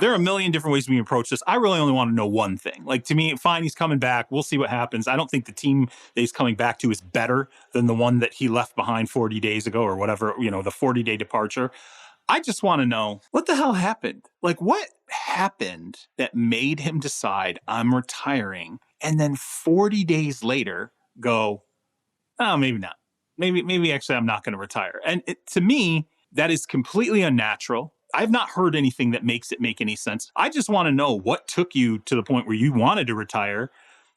there are a million different ways we can approach this. I really only want to know one thing. Like, to me, fine, he's coming back. We'll see what happens. I don't think the team that he's coming back to is better than the one that he left behind 40 days ago or whatever, the 40-day departure. I just want to know what the hell happened. Like, what happened that made him decide I'm retiring and then 40 days later go, oh, maybe not. Maybe actually I'm not going to retire. And to me, that is completely unnatural. I've not heard anything that makes it make any sense. I just want to know what took you to the point where you wanted to retire,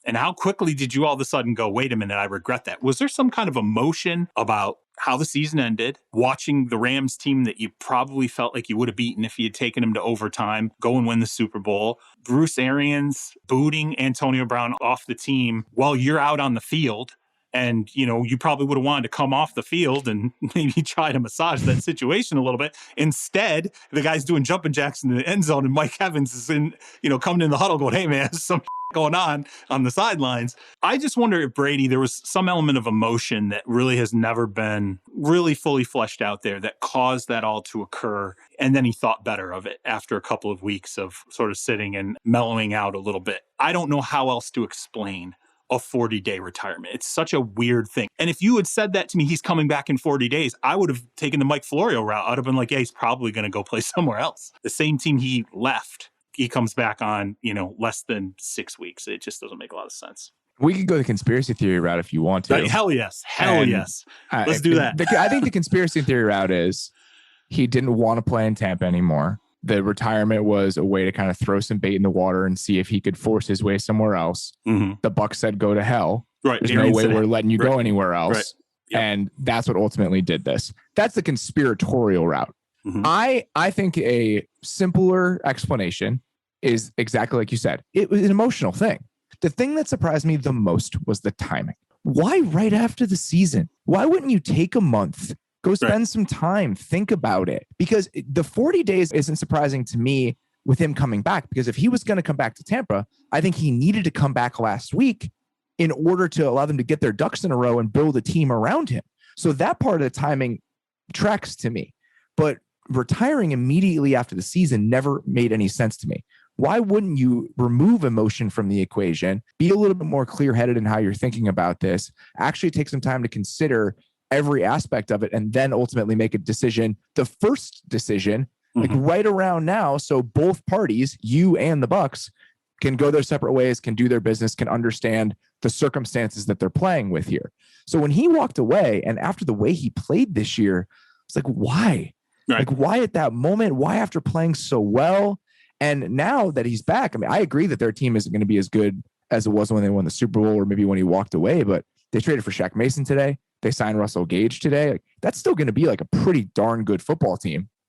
and how quickly did you all of a sudden go, wait a minute, I regret that? Was there some kind of emotion about how the season ended, watching the Rams team that you probably felt like you would have beaten if you had taken them to overtime, go and win the Super Bowl, Bruce Arians booting Antonio Brown off the team while you're out on the field? And, you probably would have wanted to come off the field and maybe try to massage that situation a little bit. Instead, the guy's doing jumping jacks in the end zone and Mike Evans is coming in the huddle going, hey, man, there's some going on the sidelines. I just wonder if Brady, there was some element of emotion that really has never been really fully fleshed out there that caused that all to occur. And then he thought better of it after a couple of weeks of sort of sitting and mellowing out a little bit. I don't know how else to explain a 40-day retirement. It's such a weird thing. And if you had said that to me, he's coming back in 40 days, I would have taken the Mike Florio route. I'd have been like, yeah, he's probably going to go play somewhere else. The same team he left, he comes back on, less than 6 weeks. It just doesn't make a lot of sense. We could go the conspiracy theory route if you want to. Hell yes. Yes. Let's do that. I think the conspiracy theory route is he didn't want to play in Tampa anymore. The retirement was a way to kind of throw some bait in the water and see if he could force his way somewhere else. Mm-hmm. The Bucs said, go to hell. Right. There's no way we're letting you go anywhere else. Right. Yep. And that's what ultimately did this. That's the conspiratorial route. Mm-hmm. I think a simpler explanation is exactly like you said. It was an emotional thing. The thing that surprised me the most was the timing. Why right after the season? Why wouldn't you take a month? Go spend some time, think about it. Because the 40 days isn't surprising to me with him coming back. Because if he was going to come back to Tampa, I think he needed to come back last week in order to allow them to get their ducks in a row and build a team around him. So that part of the timing tracks to me. But retiring immediately after the season never made any sense to me. Why wouldn't you remove emotion from the equation, be a little bit more clear-headed in how you're thinking about this, actually take some time to consider every aspect of it, and then ultimately make a decision, the first decision, like right around now, so both parties, you and the Bucs, can go their separate ways, can do their business, can understand the circumstances that they're playing with here. So when he walked away, and after the way he played this year, it's like, why? Right. Like, why at that moment? Why after playing so well? And now that he's back, I mean, I agree that their team isn't going to be as good as it was when they won the Super Bowl or maybe when he walked away, but they traded for Shaq Mason today. They signed Russell Gage today. Like, that's still going to be like a pretty darn good football team.